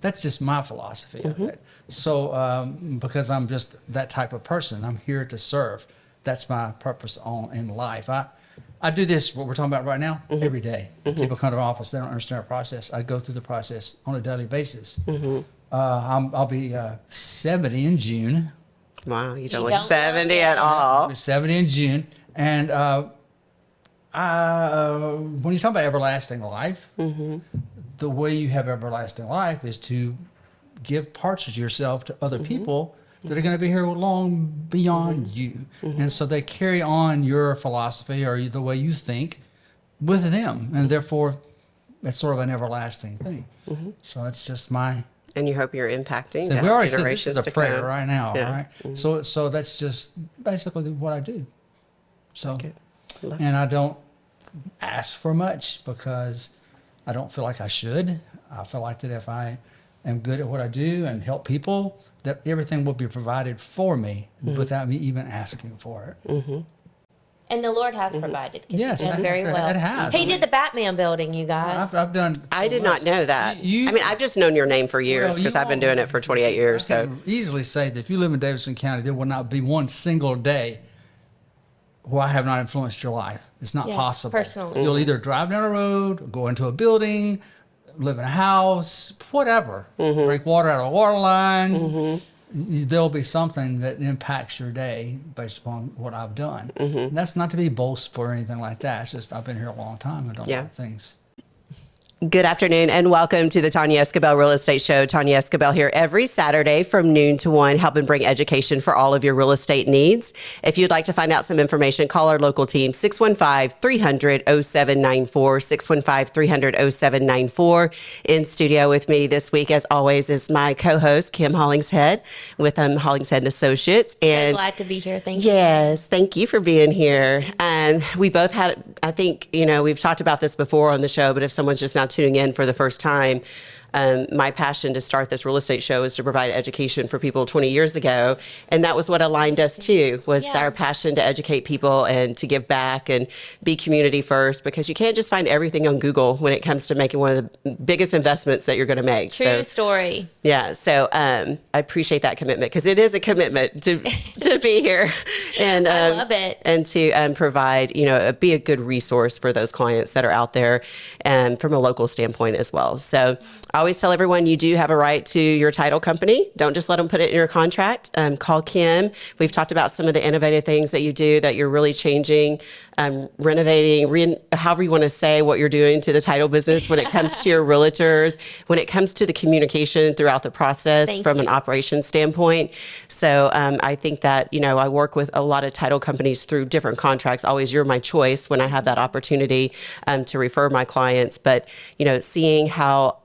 That's just my philosophy of it. So because I'm just that type of person, I'm here to serve. That's my purpose in life. I do this, what we're talking about right now, every day. People come to my office, they don't understand our process. I go through the process on a daily basis. I'll be 70 in June. Wow, you don't look 70 at all. I'll be 70 in June. And when you talk about everlasting life, the way you have everlasting life is to give parts of yourself to other people that are going to be here long beyond you. And so they carry on your philosophy or the way you think with them. And therefore, it's sort of an everlasting thing. So it's just my... And you hope you're impacting we already said this generations is a to prayer come. right now, right? So that's just basically what I do. So, and I don't ask for much because I don't feel like I should. I feel like that if I am good at what I do and help people, that everything will be provided for me without me even asking for it. And the Lord has provided. Yes, you've done very well. It has. He did the Batman building, you guys. I've done. I did not know that. I mean, I've just known your name for years because I've been doing it for 28 years. I can easily say that if you live in Davidson County, there will not be one single day where I have not influenced your life. It's not possible. Personally. You'll either drive down a road, go into a building, live in a house, whatever. Drink water out of a water line. There'll be something that impacts your day based upon what I've done. And that's not to be boastful or anything like that. It's just I've been here a long time. I don't know things. Good afternoon and welcome to the Tonya Esquibel Real Estate Show. Tonya Esquibel here every Saturday from noon to 1, helping bring education for all of your real estate needs. If you'd like to find out some information, call our local team, 615-300-0794, 615-300-0794. In studio with me this week, as always, is my co-host, Kim Hollingshead with Hollingshead & Associates. And so glad to be here. Thank you. Yes, thank you for being here. We both had, I think, we've talked about this before on the show, but if someone's just now tuning in for the first time, my passion to start this real estate show is to provide education for people 20 years ago. And that was what aligned us too, was our passion to educate people and to give back and be community first, because you can't just find everything on Google when it comes to making one of the biggest investments that you're going to make. True story. Yeah. So I appreciate that commitment, because it is a commitment to be here and I love it. And to provide, be a good resource for those clients that are out there and from a local standpoint as well. So I always tell everyone you do have a right to your title company. Don't just let them put it in your contract. Call Kim. We've talked about some of the innovative things that you do, that you're really changing, renovating, however you want to say what you're doing to the title business when it comes to your realtors, when it comes to the communication throughout the process from an operations standpoint. So I think that, I work with a lot of title companies through different contracts. Always you're my choice when I have that opportunity to refer my clients. But, seeing how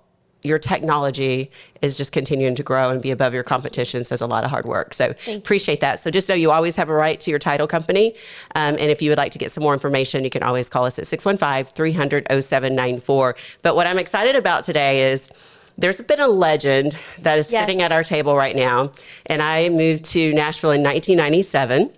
your technology is just continuing to grow and be above your competition says a lot of hard work. So appreciate that. So just know you always have a right to your title company. And if you would like to get some more information, you can always call us at 615-300-0794. But what I'm excited about today is there's been a legend that is sitting at our table right now. And I moved to Nashville in 1997.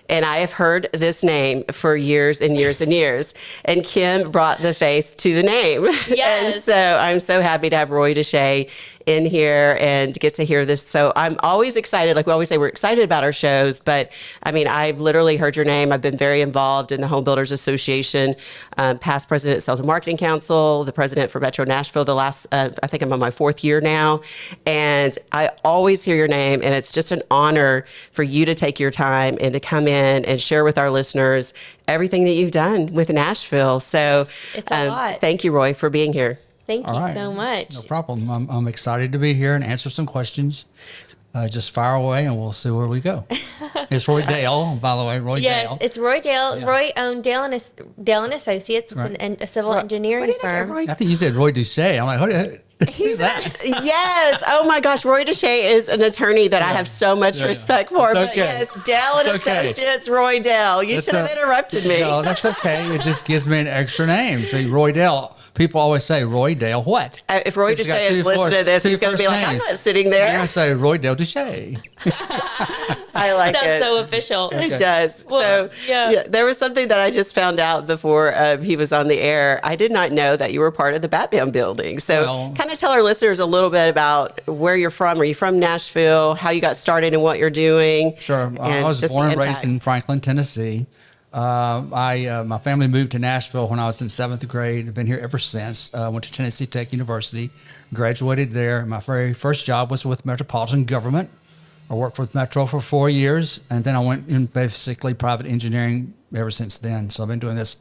And I have heard this name for years and years and years. And Kim brought the face to the name. Yes. And so I'm so happy to have Roy Deshay in here and get to hear this. So I'm always excited. Like we always say, we're excited about our shows. But I mean, I've literally heard your name. I've been very involved in the Home Builders Association, past president of Sales and Marketing Council, the president for Metro Nashville, the last, I think I'm on my 4th year now. And I always hear your name. And it's just an honor for you to take your time and to come in and share with our listeners everything that you've done with Nashville. So it's a lot. Thank you, Roy, for being here. Thank you so much. No problem. I'm excited to be here and answer some questions. Just fire away and we'll see where we go. It's Roy Dale, by the way, Roy Dale. Yes, it's Roy Dale. Yeah. Roy owned Dale and Associates. It's a civil engineering firm. I think you said Roy Deshay. I'm like, who's that? Yes. Oh my gosh. Roy Deshay is an attorney that I have so much respect for. But yes, Dale and Associates, Roy Dale. You should have interrupted me. No, that's okay. It just gives me an extra name. See, Roy Dale. People always say, Roy Dale what? If Roy Deshay is listening to this, he's going to be like, I'm not sitting there. I say Roy Dale Deshay. I like it. Sounds so official. Okay. It does. Well, so there was something that I just found out before he was on the air. I did not know that you were part of the Batman building. So kind kind of tell our listeners a little bit about where you're from? Are you from Nashville? How you got started and what you're doing? Sure. I was born and raised in Franklin, Tennessee. My family moved to Nashville when I was in 7th grade. I've been here ever since. Went to Tennessee Tech University, graduated there. My very first job was with Metropolitan Government. I worked with Metro for 4 years, and then I went in basically private engineering ever since then. So I've been doing this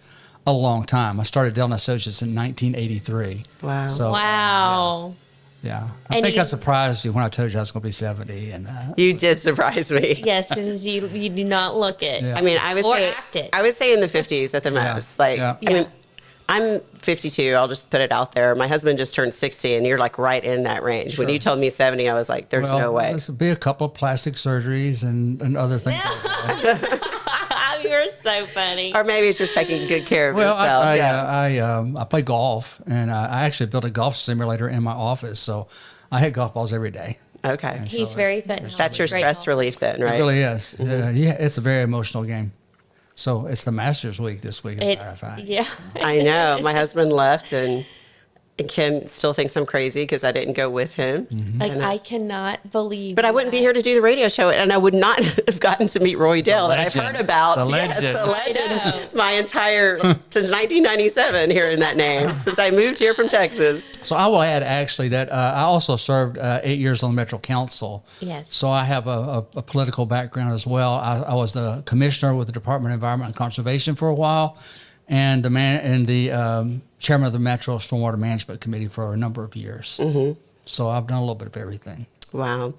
a long time. I started Dell & Associates in 1983. Wow. So, Wow. Yeah. I think I surprised you when I told you I was going to be 70. And you did surprise me. Yes, because you do not look it. Yeah. I mean, I would say in the 50s at the most. Like, Yeah. I mean, I'm 52. I'll just put it out there. My husband just turned 60, and you're like right in that range. When you told me 70, I was like, there's no way. This will be a couple of plastic surgeries and other things. You're so funny. Or maybe it's just taking good care of yourself. I play golf, and I actually built a golf simulator in my office. So I hit golf balls every day. Okay. He's very fit. That's your stress relief then, right? It really is. Yeah, it's a very emotional game. So it's the Masters week this week, as a matter of fact. Yeah. I know. My husband left, and Kim still thinks I'm crazy because I didn't go with him. Mm-hmm. Like, I cannot believe. But I wouldn't be here to do the radio show, and I would not have gotten to meet Roy Dell that I've heard about. The Yes, legend. the legend. My entire, since 1997, hearing that name, since I moved here from Texas. So I will add actually that I also served 8 years on the Metro Council. Yes. So I have a political background as well. I was the commissioner with the Department of Environment and Conservation for a while, and the chairman of the Metro Stormwater Management Committee for a number of years. Mm-hmm. So I've done a little bit of everything. Wow.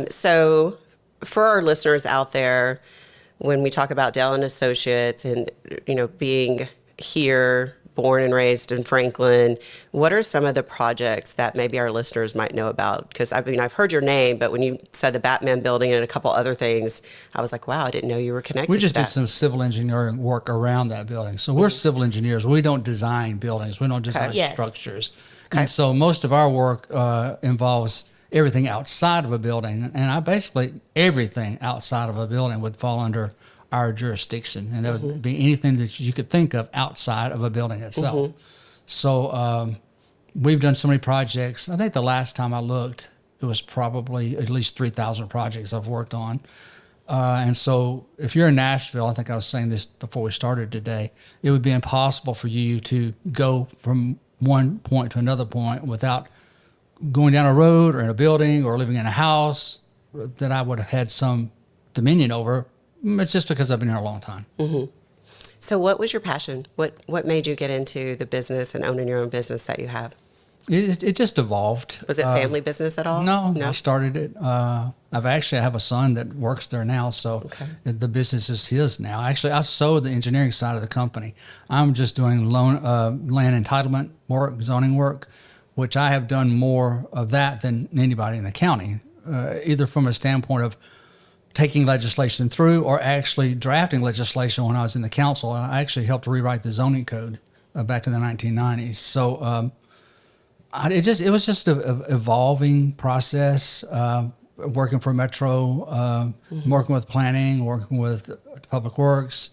So for our listeners out there, when we talk about Dell & Associates and, being here, born and raised in Franklin, what are some of the projects that maybe our listeners might know about? Because I've heard your name, but when you said the Batman building and a couple other things, I was like, wow, I didn't know you were connected We just to did that. some civil engineering work around that building. So we're civil engineers. We don't design buildings. We don't design Yes. structures. And so most of our work involves everything outside of a building. And everything outside of a building would fall under our jurisdiction. And that would be anything that you could think of outside of a building itself. So we've done so many projects. I think the last time I looked, it was probably at least 3,000 projects I've worked on. And so if you're in Nashville, I think I was saying this before we started today, it would be impossible for you to go from one point to another point without going down a road or in a building or living in a house that I would have had some dominion over. It's just because I've been here a long time. Mm-hmm. So what was your passion? What made you get into the business and owning your own business that you have? It just evolved. Was it family business at all? No, I started it. I have a son that works there now, so the business is his now. Actually, I sold the engineering side of the company. I'm just doing land entitlement work, zoning work, which I have done more of that than anybody in the county, either from a standpoint of taking legislation through or actually drafting legislation. When I was in the council, I actually helped rewrite the zoning code back in the 1990s. So it was just an evolving process, working for Metro, working with planning, working with Public Works,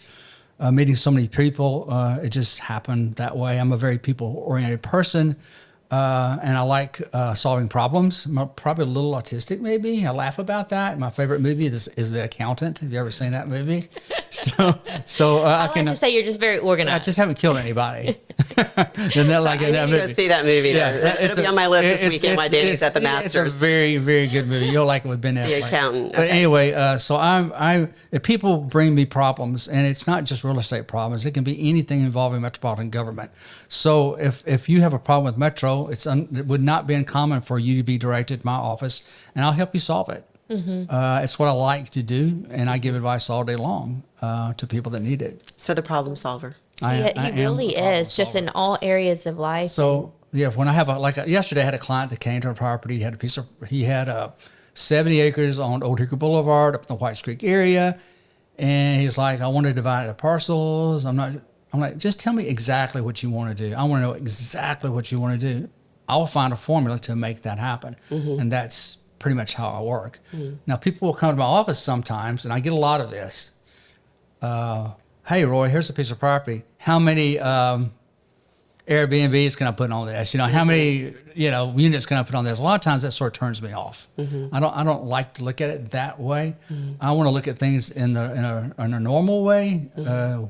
meeting so many people. It just happened that way. I'm a very people-oriented person. And I like solving problems. I'm probably a little autistic, maybe. I laugh about that. My favorite movie is The Accountant. Have you ever seen that movie? I like to say you're just very I organized. just haven't killed anybody. Then that like I in need that to movie. go see that movie. Yeah, it'll be on my list this weekend. My Danny's at the Masters. It's a very, very good movie. You'll like it with Ben Affleck. The Accountant. But Okay. anyway, so if people bring me problems, and it's not just real estate problems, it can be anything involving metropolitan government. So if you have a problem with Metro, it would not be uncommon for you to be directed to my office, and I'll help you solve it. It's what I like to do, and I give advice all day long to people that need it. So the problem solver. I He am really a problem is, just solver. in all areas of life. So yeah, when I have yesterday, I had a client that came to our property. He had 70 acres on Old Hickory Boulevard up in the Whites Creek area, and he's like, I want to divide it into parcels. I'm like, just tell me exactly what you want to do. I want to know exactly what you want to do. I'll find a formula to make that happen, and that's pretty much how I work. Now, people will come to my office sometimes, and I get a lot of this. Hey, Roy, here's a piece of property. How many Airbnb is going to put on this? How many, units can I put on this? A lot of times that sort of turns me off. I don't like to look at it that way. I want to look at things in a normal way,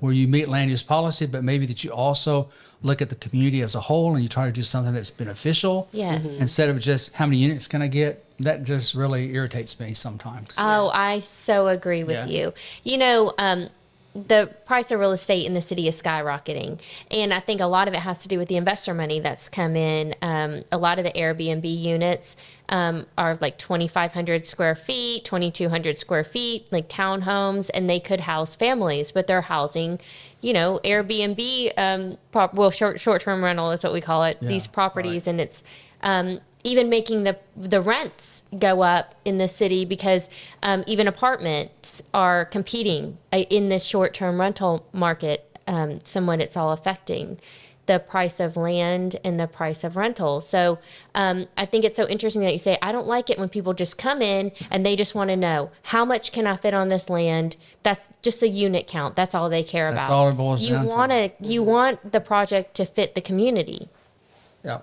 where you meet land use policy, but maybe that you also look at the community as a whole and you try to do something that's beneficial. Yes. Instead of just how many units can I get? That just really irritates me sometimes. Oh, I so agree with you. The price of real estate in the city is skyrocketing. And I think a lot of it has to do with the investor money that's come in. A lot of the Airbnb units are like 2,500 square feet, 2,200 square feet, like townhomes, and they could house families, but they're housing, Airbnb, short-term rental is what we call it, these properties. Right. And it's even making the rents go up in the city because even apartments are competing in this short-term rental market. Somewhat it's all affecting the price of land and the price of rentals. So I think it's so interesting that you say, I don't like it when people just come in and they just want to know, how much can I fit on this land? That's just a unit count. That's all they care about. That's all it boils down to. You want the project to fit the community. Yeah.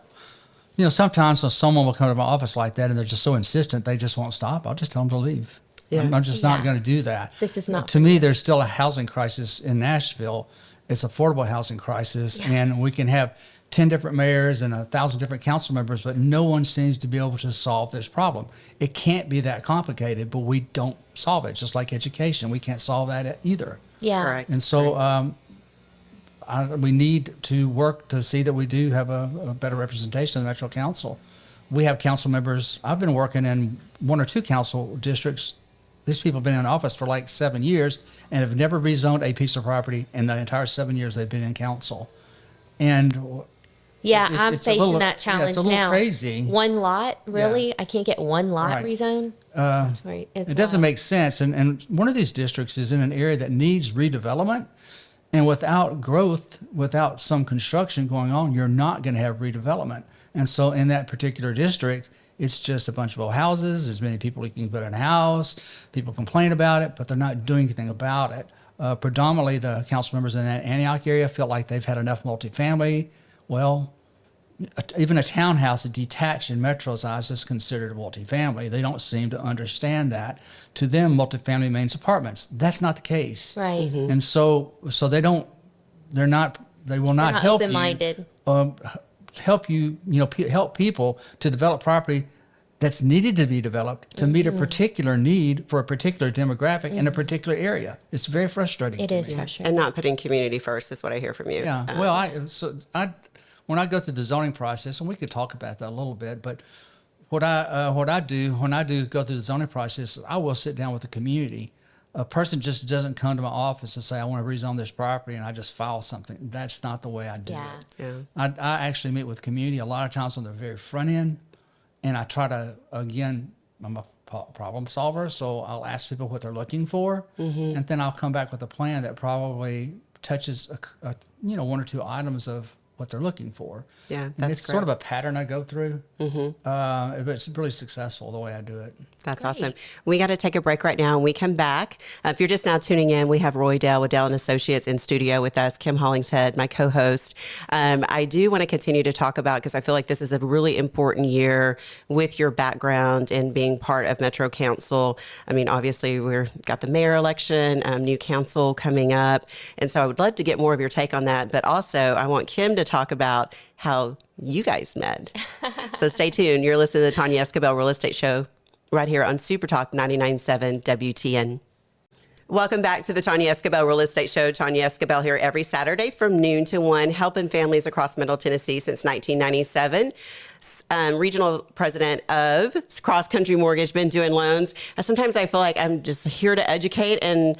Sometimes when someone will come to my office like that and they're just so insistent, they just won't stop. I'll just tell them to leave. Yeah. I'm just not going to do that. This is not. To me, there's still a housing crisis in Nashville. It's affordable housing crisis. Yeah. And we can have 10 different mayors and 1,000 different council members, but no one seems to be able to solve this problem. It can't be that complicated, but we don't solve it. Just like education, we can't solve that either. Yeah. Correct. And so, we need to work to see that we do have a better representation in the Metro Council. We have council members. I've been working in 1 or 2 council districts. These people have been in office for like 7 years and have never rezoned a piece of property in the entire 7 years they've been in council. And I'm facing that challenge it's a little now. Crazy. One lot, really? Yeah. I can't get one lot Right. rezoned? Sorry, it doesn't make sense. And one of these districts is in an area that needs redevelopment. And without growth, without some construction going on, you're not going to have redevelopment. And so in that particular district, it's just a bunch of old houses. There's many people who can put in a house. People complain about it, but they're not doing anything about it. Predominantly, the council members in that Antioch area feel like they've had enough multifamily. Well, even a townhouse, a detached in Metro's eyes, is considered a multifamily. They don't seem to understand that. To them, multifamily means apartments. That's not the case. Right. Mm-hmm. And so they will not help open-minded. help people to develop property that's needed to be developed to meet a particular need for a particular demographic in a particular area. It's very frustrating. It is frustrating. And not putting community first is what I hear from you. Yeah. When I go through the zoning process, and we could talk about that a little bit, but what I do when I do go through the zoning process, I will sit down with the community. A person just doesn't come to my office and say, I want to rezone this property, and I just file something. That's not the way I do it. Yeah. I actually meet with community a lot of times on the very front end, and I try to, again, I'm a problem solver, so I'll ask people what they're looking for, and then I'll come back with a plan that probably touches 1 or 2 items of what they're looking for. Yeah, and it's sort of a pattern I go through. But it's really successful the way I do it. That's Great. awesome. We got to take a break right now. When we come back, if you're just now tuning in, we have Roy Dale with Dale & Associates in studio with us, Kim Hollingshead, my co-host. I do want to continue to talk about, because I feel like this is a really important year with your background in being part of Metro Council. I mean, obviously, we've got the mayor election, new council coming up. And so I would love to get more of your take on that. But also, I want Kim to talk about how you guys met. So stay tuned. You're listening to the Tonya Esquibel Real Estate Show right here on Super Talk 99.7 WTN. Welcome back to the Tonya Esquibel Real Estate Show. Tonya Esquibel here every Saturday from noon to 1, helping families across Middle Tennessee since 1997. Regional president of Cross Country Mortgage, been doing loans. Sometimes I feel like I'm just here to educate, and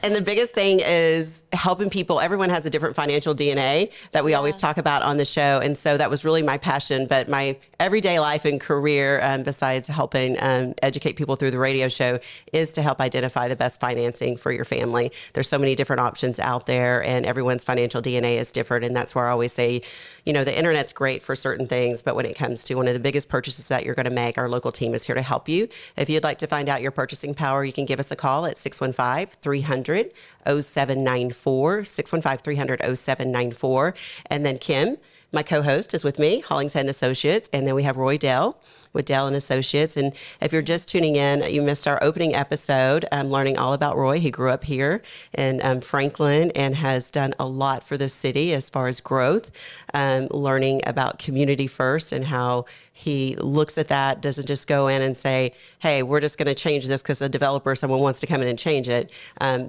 the biggest thing is helping people. Everyone has a different financial DNA that we always talk about on the show. And so that was really my passion. But my everyday life and career, besides helping educate people through the radio show, is to help identify the best financing for your family. There's so many different options out there, and everyone's financial DNA is different. And that's where I always say, the internet's great for certain things, but when it comes to one of the biggest purchases that you're going to make, our local team is here to help you. If you'd like to find out your purchasing power, you can give us a call at 615-3 615-300-0794, 615-300-0794. And then Kim, my co-host, is with me, Hollingshead and Associates. And then we have Roy Dell with Dell and Associates. And if you're just tuning in, you missed our opening episode, learning all about Roy. He grew up here in Franklin and has done a lot for the city as far as growth, learning about community first and how he looks at that, doesn't just go in and say, hey, we're just going to change this because a developer, someone wants to come in and change it,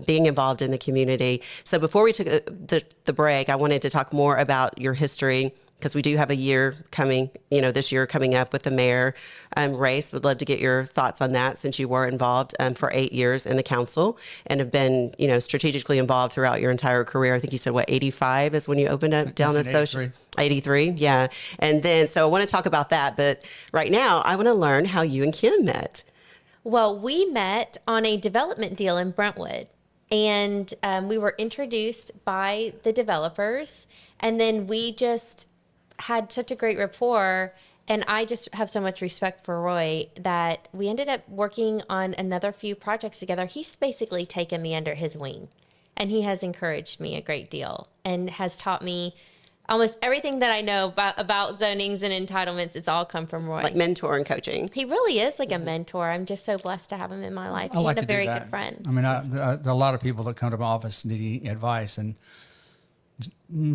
being involved in the community. So before we took the break, I wanted to talk more about your history, because we do have a year coming, this year coming up with the mayor race. Would love to get your thoughts on that, since you were involved for 8 years in the council and have been, strategically involved throughout your entire career. I think you said, 85 is when you opened up Dell and Associates? 83, yeah. And then, so I want to talk about that. But right now, I want to learn how you and Kim met. Well, we met on a development deal in Brentwood. And we were introduced by the developers. And then we just had such a great rapport, and I just have so much respect for Roy that we ended up working on another few projects together. He's basically taken me under his wing, and he has encouraged me a great deal and has taught me almost everything that I know about zonings and entitlements. It's all come from Roy. Like mentor and coaching. He really is like a mentor. I'm just so blessed to have him in my life. I like and a to do very that. good friend. I mean, there are a lot of people that come to my office needing advice, and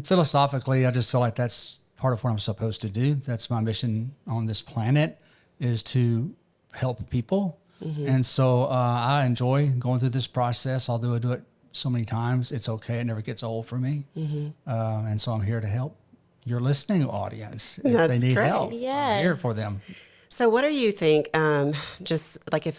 philosophically, I just feel like that's part of what I'm supposed to do. That's my mission on this planet, is to help people. Mm-hmm. And so I enjoy going through this process. Although I do it so many times, it's okay. It never gets old for me. Mm-hmm. And so I'm here to help your listening audience if That's they need great. help. Yes. I'm here for them. So what do you think, just like if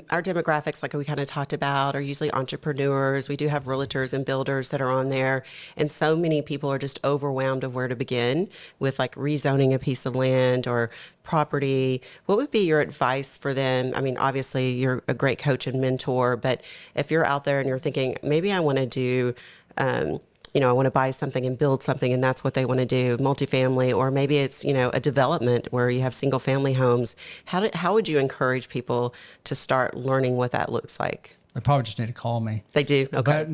our demographics, like we kind of talked about, are usually entrepreneurs. We do have realtors and builders that are on there. And so many people are just overwhelmed of where to begin with, like rezoning a piece of land or property. What would be your advice for them? I mean, obviously you're a great coach and mentor, but if you're out there and you're thinking, maybe I want to do, I want to buy something and build something, and that's what they want to do, multifamily, or maybe it's, a development where you have single family homes. How would you encourage people to start learning what that looks like? They probably just need to call me. They do. Okay.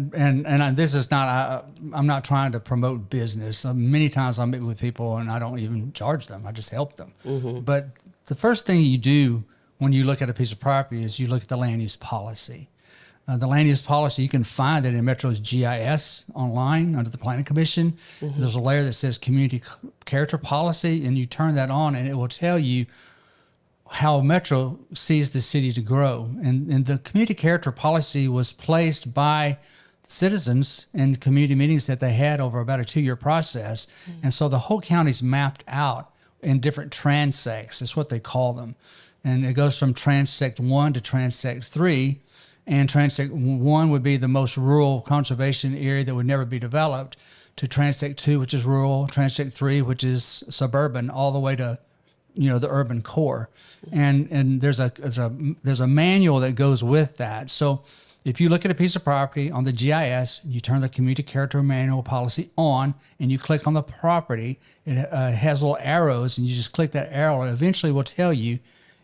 This is not, I'm not trying to promote business. Many times I meet with people and I don't even charge them. I just help them. Mm-hmm. But the first thing you do when you look at a piece of property is you look at the land use policy. The land use policy, you can find it in Metro's GIS online under the Planning Commission. Mm-hmm. There's a layer that says community character policy, and you turn that on and it will tell you how Metro sees the city to grow. And the community character policy was placed by citizens in community meetings that they had over about a 2-year process. Mm-hmm. And so the whole county's mapped out in different transects. That's what they call them. And it goes from transect 1 to transect 3. And transect 1 would be the most rural conservation area that would never be developed, to transect 2, which is rural, transect 3, which is suburban, all the way to, the urban core. And there's a manual that goes with that. So if you look at a piece of property on the GIS, you turn the community character manual policy on, and you click on the property. It has little arrows, and you just click that arrow. It eventually will tell you,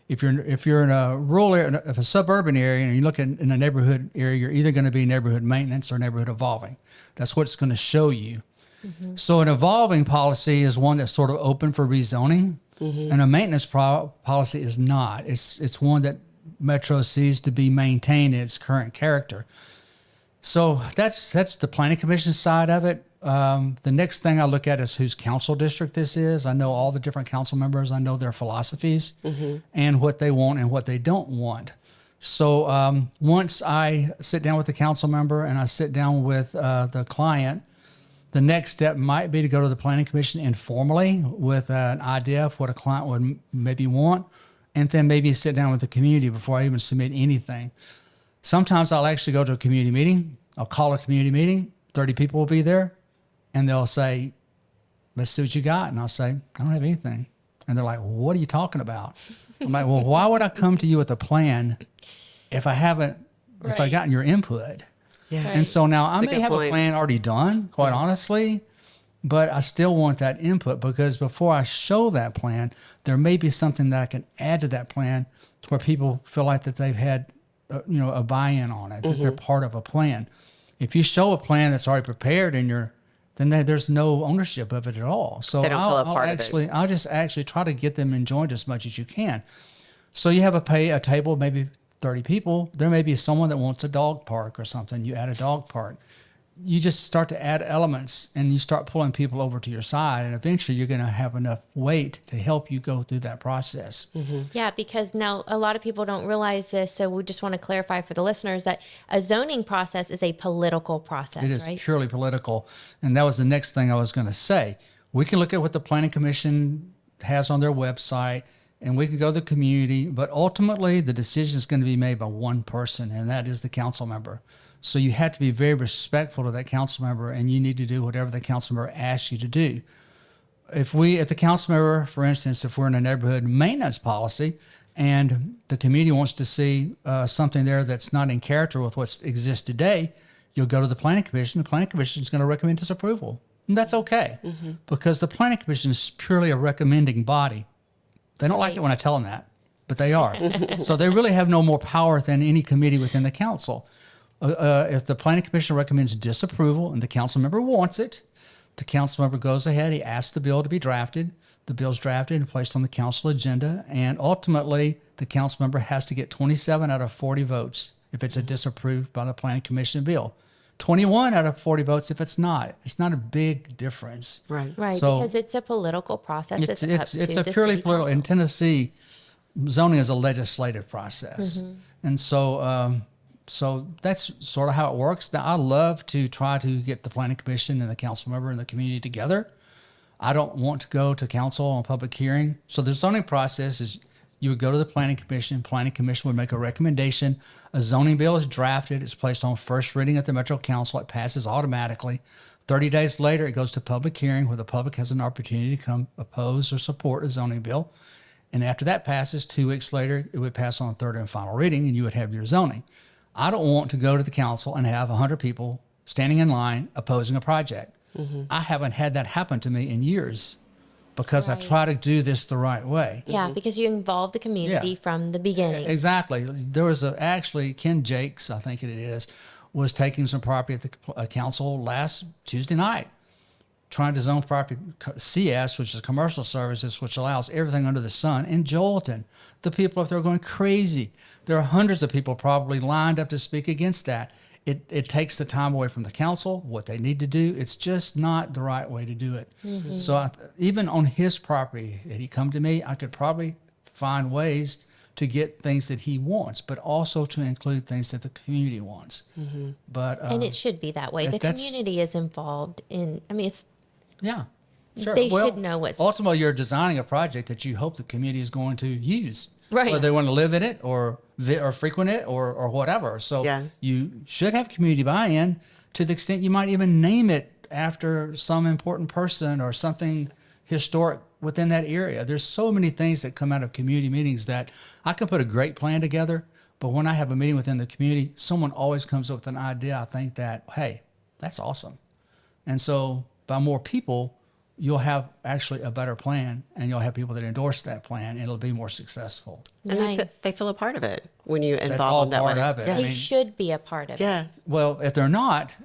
if you're in a rural area, if a suburban area, and you look in a neighborhood area, you're either going to be neighborhood maintenance or neighborhood evolving. That's what it's going to show you. Mm-hmm. So an evolving policy is one that's sort of open for rezoning, mm-hmm. and a maintenance policy is not. It's one that Metro sees to be maintained in its current character. So that's the Planning Commission side of it. The next thing I look at is whose council district this is. I know all the different council members. I know their philosophies, mm-hmm. and what they want and what they don't want. So once I sit down with the council member and I sit down with the client, the next step might be to go to the Planning Commission informally with an idea of what a client would maybe want, and then maybe sit down with the community before I even submit anything. Sometimes I'll actually go to a community meeting. I'll call a community meeting. 30 people will be there. And they'll say, let's see what you got. And I'll say, I don't have anything. And they're like, well, what are you talking about? I'm like, well, why would I come to you with a plan if I haven't, if I've gotten your input? Yeah. And so now I may have point. a plan already done, quite honestly, but I still want that input, because before I show that plan, there may be something that I can add to that plan to where people feel like that they've had a buy-in on it, that they're part of a plan. If you show a plan that's already prepared then there's no ownership of it at all. So They don't feel a part of it. I'll just actually try to get them enjoyed as much as you can. So you have a table, maybe 30 people. There may be someone that wants a dog park or something. You add a dog park. You just start to add elements and you start pulling people over to your side, and eventually you're going to have enough weight to help you go through that process. Yeah, because now a lot of people don't realize this, so we just want to clarify for the listeners that a zoning process is a political process, It is right? purely political, and that was the next thing I was going to say. We can look at what the Planning Commission has on their website, and we can go to the community, but ultimately the decision is going to be made by one person, and that is the council member. So you have to be very respectful to that council member, and you need to do whatever the council member asks you to do. If the council member, for instance, if we're in a neighborhood maintenance policy and the community wants to see something there that's not in character with what exists today, you'll go to the Planning Commission. The Planning Commission is going to recommend disapproval. And that's okay, because the Planning Commission is purely a recommending body. They don't like it when I tell them that, but they are. So they really have no more power than any committee within the council. If the Planning Commission recommends disapproval and the council member wants it, the council member goes ahead, he asks the bill to be drafted. The bill's drafted and placed on the council agenda, and ultimately the council member has to get 27 out of 40 votes if it's a disapproved by the Planning Commission bill. 21 out of 40 votes if it's not. It's not a big difference. Right. Right, So because it's a political process. It's up a to purely the political. In Tennessee, zoning is a legislative process, and so that's sort of how it works. Now, I love to try to get the Planning Commission and the council member and the community together. I don't want to go to council on public hearing. So the zoning process is you would go to the Planning Commission. Planning Commission would make a recommendation. A zoning bill is drafted. It's placed on first reading at the Metro Council. It passes automatically. 30 days later, it goes to public hearing where the public has an opportunity to come oppose or support a zoning bill. And after that passes, 2 weeks later, it would pass on third and final reading, and you would have your zoning. I don't want to go to the council and have 100 people standing in line opposing a project. I haven't had that happen to me in years because I try to do this the right way. Yeah, because you involve the community from the beginning. Exactly. There was actually Ken Jakes, I think it is, was taking some property at the council last Tuesday night, trying to zone property CS, which is commercial services, which allows everything under the sun, in Joelton. The people up there are going crazy. There are hundreds of people probably lined up to speak against that. It takes the time away from the council, what they need to do. It's just not the right way to do it. So even on his property, had he come to me, I could probably find ways to get things that he wants, but also to include things that the community wants. But And it should be that way. The community is involved in, it's, yeah, sure. they should know what's, Ultimately, you're designing a project that you hope the community is going to use. Right. Whether they want to live in it or frequent it or whatever. So you should have community buy-in to the extent you might even name it after some important person or something historic within that area. There's so many things that come out of community meetings that I can put a great plan together, but when I have a meeting within the community, someone always comes up with an idea. I think that, hey, that's awesome. And so by more people, you'll have actually a better plan, and you'll have people that endorse that plan, and it'll be more successful. And Nice. they feel a part of it when you That's involve all them that part way. of it. Yeah. I they should be a part of it. Yeah. Well, if they're not,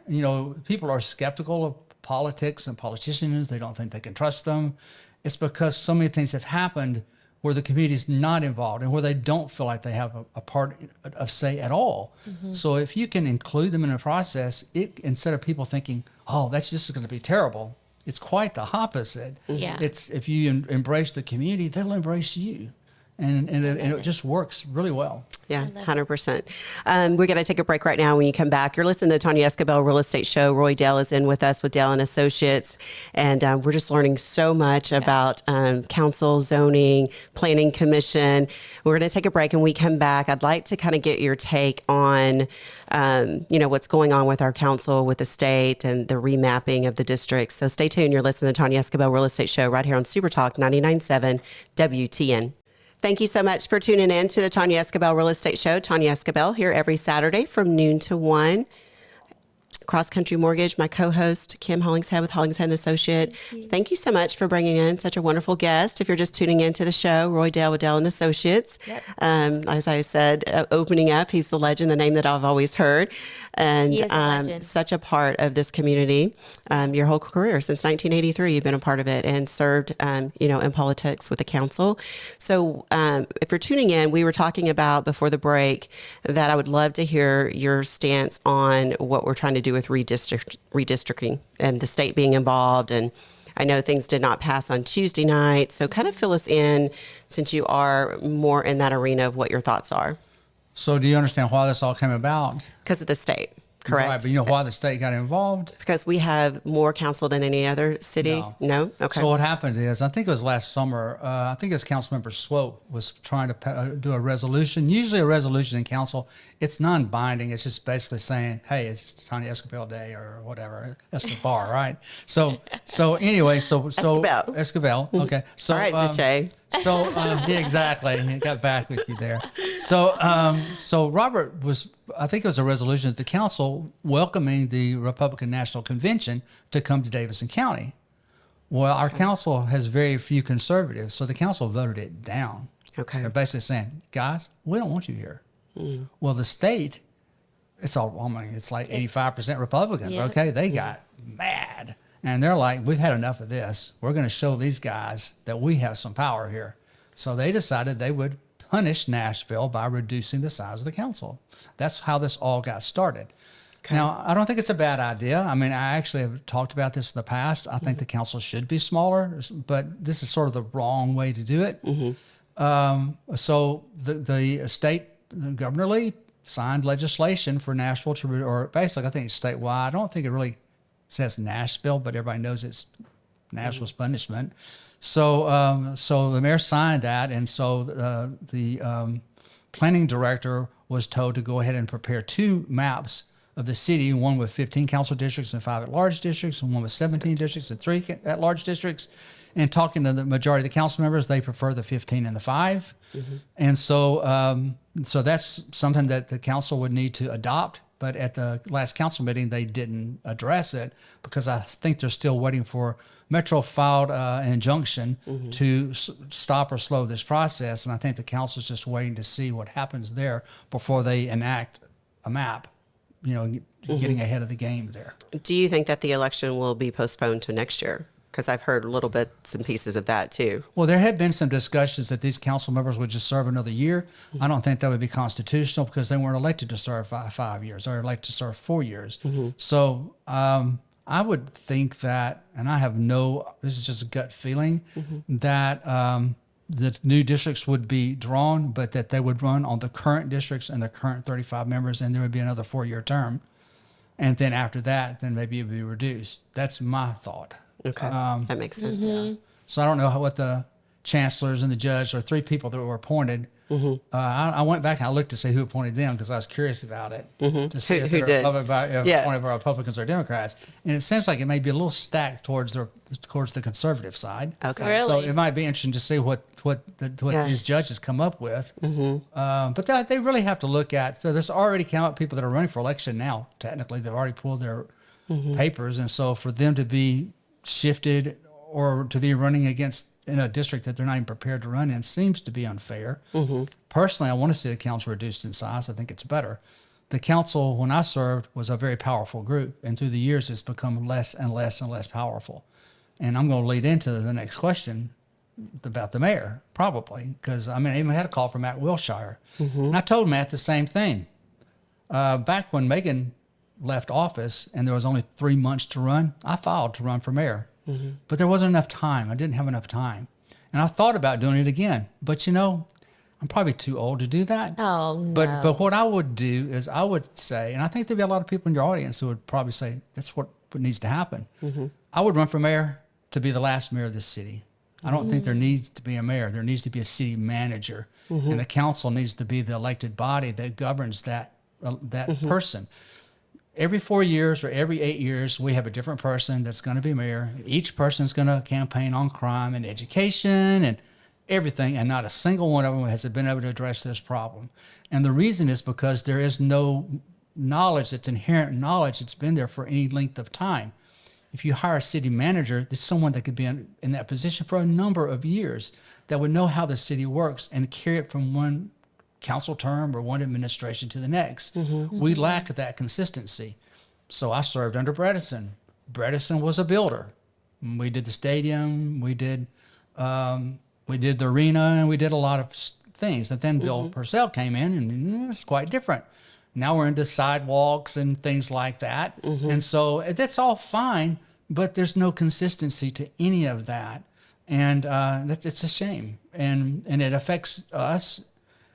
people are skeptical of politics and politicians. They don't think they can trust them. It's because so many things have happened where the community is not involved and where they don't feel like they have a part of say at all. So if you can include them in the process, instead of people thinking, oh, this is going to be terrible, it's quite the opposite. Yeah. It's if you embrace the community, they'll embrace you. And it just works really well. Yeah, 100%. We're going to take a break right now. When you come back, you're listening to the Tonya Esquibel Real Estate Show. Roy Dale is in with us with Dale and Associates. And we're just learning so much about council, zoning, planning commission. We're going to take a break, and we come back. I'd like to kind of get your take on, what's going on with our council, with the state, and the remapping of the districts. So stay tuned. You're listening to the Tonya Esquibel Real Estate Show right here on Super Talk 99.7 WTN. Thank you so much for tuning in to the Tonya Esquibel Real Estate Show. Tonya Esquibel here every Saturday from noon to 1. Cross Country Mortgage, my co-host, Kim Hollingshead with Hollingshead and Associate. Thank you so much for bringing in such a wonderful guest. If you're just tuning into the show, Roy Dale with Dale and Associates. Yep. As I said, opening up, he's the legend, the name that I've always heard. And He is a legend. such a part of this community. Your whole career, since 1983, you've been a part of it and served, in politics with the council. So if you're tuning in, we were talking about before the break that I would love to hear your stance on what we're trying to do with redistricting and the state being involved. And I know things did not pass on Tuesday night. So kind of fill us in, since you are more in that arena, of what your thoughts are. So do you understand why this all came about? Because of the state, correct? Right, but you know why the state got involved? Because we have more council than any other city? No? Okay. So what happened is, I think it was last summer, I think it was Councilmember Swope was trying to do a resolution. Usually a resolution in council, it's non-binding. It's just basically saying, hey, it's Tonya Esquibel Day or whatever, Escobar, right? So anyway, Esquibel, okay. So, all right, Shay. Yeah, exactly. I got back with you there. So Robert was, I think it was a resolution at the council welcoming the Republican National Convention to come to Davidson County. Well, our council has very few conservatives, so the council voted it down. Okay. They're basically saying, guys, we don't want you here. Well, the state, it's like 85% Republicans. Yeah. Okay, they got mad. And they're like, we've had enough of this. We're going to show these guys that we have some power here. So they decided they would punish Nashville by reducing the size of the council. That's how this all got started. Okay. Now, I don't think it's a bad idea. I mean, I actually have talked about this in the past. I think the council should be smaller, but this is sort of the wrong way to do it. So the state, Governor Lee, signed legislation for Nashville to, or basically, I think it's statewide. I don't think it really says Nashville, but everybody knows it's Nashville's punishment. So the mayor signed that, and so the planning director was told to go ahead and prepare 2 maps of the city, one with 15 council districts and 5 at-large districts, and one with 17 districts and 3 at-large districts. And talking to the majority of the council members, they prefer the 15 and the 5. And so that's something that the council would need to adopt. But at the last council meeting, they didn't address it because I think they're still waiting for Metro filed an injunction to stop or slow this process. And I think the council's just waiting to see what happens there before they enact a map, getting ahead of the game there. Do you think that the election will be postponed to next year? Because I've heard little bits and pieces of that too. Well, there had been some discussions that these council members would just serve another year. I don't think that would be constitutional because they weren't elected to serve 5 years. They were elected to serve 4 years. So I would think that, and I have this is just a gut feeling, that the new districts would be drawn, but that they would run on the current districts and the current 35 members, and there would be another 4-year term. And then after that, then maybe it would be reduced. That's my thought. Okay, that makes sense. So I don't know what the chancellors and the judge are 3 people that were appointed. I went back and I looked to see who appointed them because I was curious about it to see if Who they're did? appointed by Republicans or Democrats. And it seems like it may be a little stacked towards the conservative side. Okay. Really? So it might be interesting to see what these judges come up with. But they really have to look at. So there's already people that are running for election now. Technically, they've already pulled their papers, and so for them to be shifted or to be running against in a district that they're not even prepared to run in seems to be unfair. Personally, I want to see the council reduced in size. I think it's better. The council, when I served, was a very powerful group, and through the years, it's become less and less and less powerful. And I'm going to lead into the next question about the mayor, probably, because I even had a call from Matt Wilshire, and I told Matt the same thing. Back when Megan left office and there was only 3 months to run, I filed to run for mayor. But there wasn't enough time. I didn't have enough time. And I thought about doing it again. But, I'm probably too old to do that. Oh, no. But what I would do is I would say, and I think there'd be a lot of people in your audience who would probably say, that's what needs to happen. I would run for mayor to be the last mayor of this city. I don't think there needs to be a mayor. There needs to be a city manager. And the council needs to be the elected body that governs that person. Every 4 years or every 8 years, we have a different person that's going to be mayor. Each person is going to campaign on crime and education and everything, and not a single one of them has been able to address this problem. And the reason is because there is no knowledge, that's inherent knowledge that's been there for any length of time. If you hire a city manager, there's someone that could be in that position for a number of years that would know how the city works and carry it from one council term or one administration to the next. We lack that consistency. So I served under Bredesen. Bredesen was a builder. We did the stadium, we did the arena, and we did a lot of things. And then Bill Purcell came in, and it's quite different. Now we're into sidewalks and things like that. And so that's all fine, but there's no consistency to any of that. And it's a shame. And it affects us.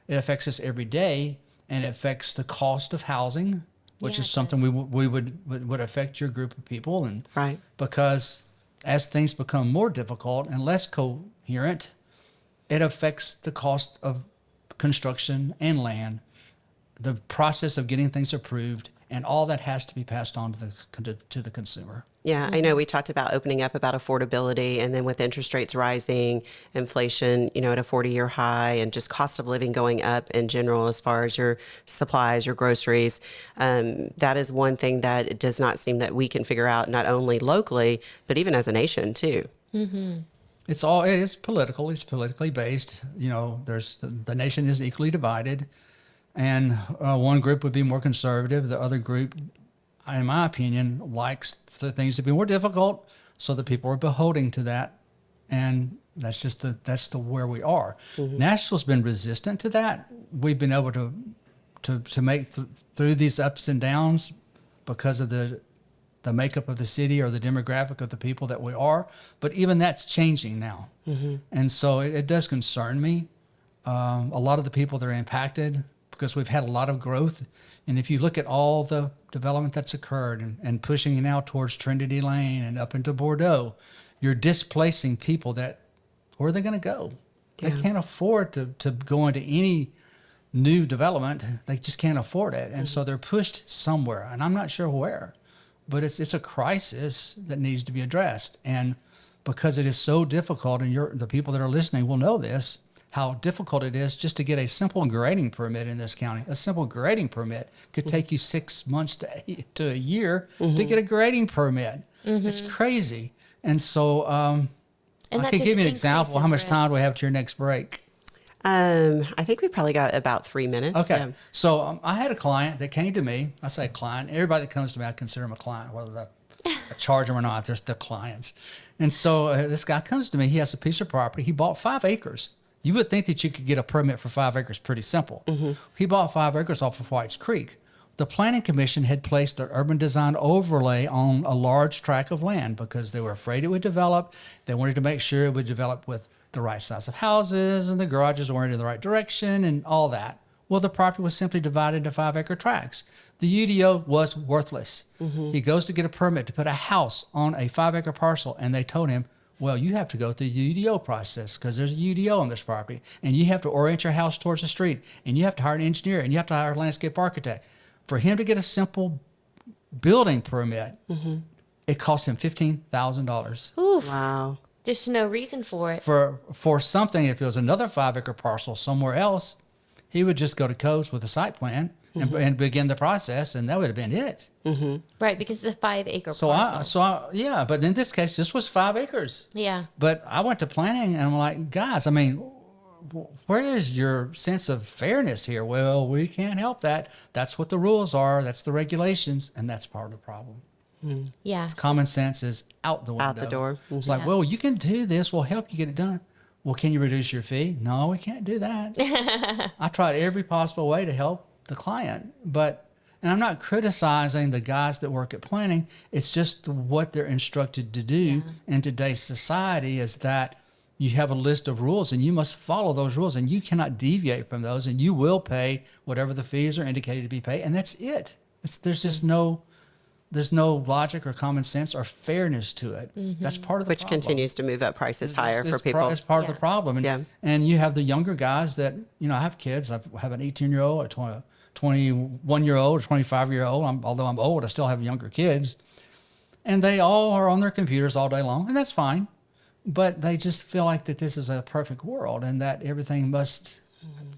It affects us every day, and it affects the cost of housing, which is something we would affect your group of people. And Right. because as things become more difficult and less coherent, it affects the cost of construction and land, the process of getting things approved, and all that has to be passed on to the consumer. Yeah, I know we talked about opening up about affordability, and then with interest rates rising, inflation, at a 40-year high, and just cost of living going up in general as far as your supplies, your groceries. That is one thing that it does not seem that we can figure out, not only locally, but even as a nation too. It is political. It's politically based. There's the nation is equally divided, and one group would be more conservative. The other group, in my opinion, likes the things to be more difficult, so that people are beholden to that, and that's just where we are. Nashville's been resistant to that. We've been able to make through these ups and downs because of the makeup of the city or the demographic of the people that we are. But even that's changing now, and so it does concern me. A lot of the people that are impacted, because we've had a lot of growth. And if you look at all the development that's occurred and pushing it now towards Trinity Lane and up into Bordeaux, you're displacing people where are they going to go? Yeah. They can't afford to go into any new development. They just can't afford it. And so they're pushed somewhere, and I'm not sure where, but it's a crisis that needs to be addressed. And because it is so difficult, and the people that are listening will know this, how difficult it is just to get a simple grading permit in this county. A simple grading permit could take you 6 months to a year to get a grading permit. It's crazy. And so I could give you an example. How much time do we have to your next break? I think we probably got about 3 minutes. Okay. So I had a client that came to me. I say client. Everybody that comes to me, I consider them a client, whether I charge them or not. They're still clients. And so this guy comes to me. He has a piece of property. He bought 5 acres. You would think that you could get a permit for 5 acres pretty simple. He bought 5 acres off of Whites Creek. The Planning Commission had placed an urban design overlay on a large tract of land because they were afraid it would develop. They wanted to make sure it would develop with the right size of houses, and the garages weren't in the right direction and all that. Well, the property was simply divided into 5-acre tracts. The UDO was worthless. He goes to get a permit to put a house on a 5-acre parcel, and they told him, well, you have to go through the UDO process because there's a UDO on this property, and you have to orient your house towards the street, and you have to hire an engineer, and you have to hire a landscape architect. For him to get a simple building permit, it cost him $15,000. Oof. Wow. There's no reason for it. For something, if it was another 5-acre parcel somewhere else, he would just go to codes with a site plan and begin the process, and that would have been it. Right, because it's a 5-acre parcel. Yeah, but in this case, this was 5 acres. Yeah. But I went to planning, and I'm like, guys, I mean, where is your sense of fairness here? Well, we can't help that. That's what the rules are. That's the regulations, and that's part of the problem. Yeah. Common sense is out the window. Out the door. It's like, well, you can do this. We'll help you get it done. Well, can you reduce your fee? No, we can't do that. I tried every possible way to help the client, and I'm not criticizing the guys that work at planning. It's just what they're instructed to do in today's society is that you have a list of rules and you must follow those rules, and you cannot deviate from those, and you will pay whatever the fees are indicated to be paid, and that's it. There's just no logic or common sense or fairness to it. That's part of the problem. Which continues to move up prices higher for people. It's part of the problem. And you have the younger guys that, I have kids. I have an 18-year-old, a 21-year-old, a 25-year-old. Although I'm old, I still have younger kids. And they all are on their computers all day long, and that's fine. But they just feel like that this is a perfect world and that everything must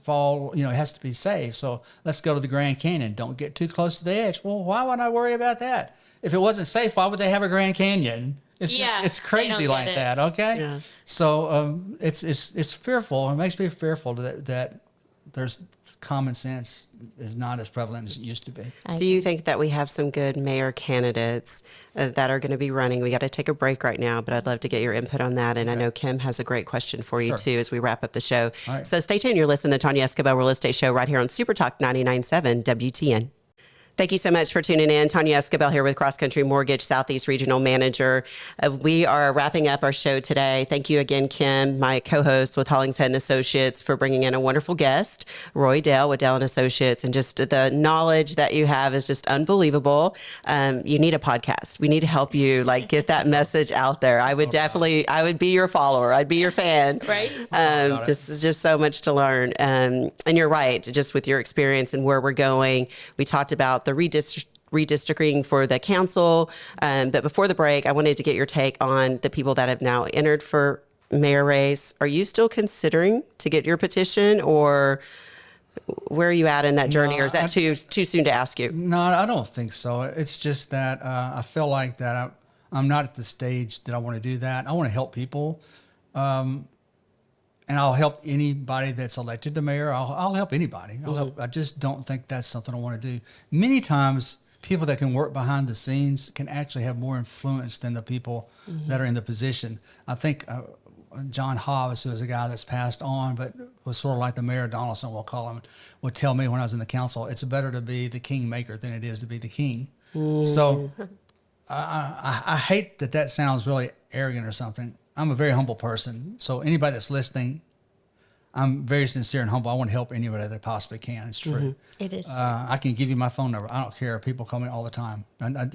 fall, it has to be safe. So let's go to the Grand Canyon. Don't get too close to the edge. Well, why would I worry about that? If it wasn't safe, why would they have a Grand Canyon? It's crazy like that. Okay. Yeah. So it's fearful. It makes me fearful that there's common sense is not as prevalent as it used to be. Do you think that we have some good mayor candidates that are going to be running? We got to take a break right now, but I'd love to get your input on that. And I know Kim has a great question for you too as we wrap up the show. Right. So stay tuned. You're listening to Tonya Esquibel Real Estate Show right here on Super Talk 99.7 WTN. Thank you so much for tuning in. Tonya Esquibel here with Cross Country Mortgage Southeast Regional Manager. We are wrapping up our show today. Thank you again, Kim, my co-host with Hollingshead and Associates, for bringing in a wonderful guest, Roy Dale with Dale and Associates. And just the knowledge that you have is just unbelievable. You need a podcast. We need to help you get that message out there. I would be your follower. I'd be your fan. Right. This is just so much to learn. And you're right, just with your experience and where we're going. We talked about the redistricting for the council. But before the break, I wanted to get your take on the people that have now entered for mayor race. Are you still considering to get your petition, or where are you at in that journey? Or is that too soon to ask you? No, I don't think so. It's just that I feel like that I'm not at the stage that I want to do that. I want to help people. And I'll help anybody that's elected to mayor. I'll help anybody. I just don't think that's something I want to do. Many times, people that can work behind the scenes can actually have more influence than the people that are in the position. I think John Hobbs, who is a guy that's passed on, but was sort of like the Mayor Donaldson, we'll call him, would tell me when I was in the council, it's better to be the kingmaker than it is to be the king. So I hate that sounds really arrogant or something. I'm a very humble person. So anybody that's listening, I'm very sincere and humble. I want to help anybody that I possibly can. It's true. It is. I can give you my phone number. I don't care. People call me all the time. At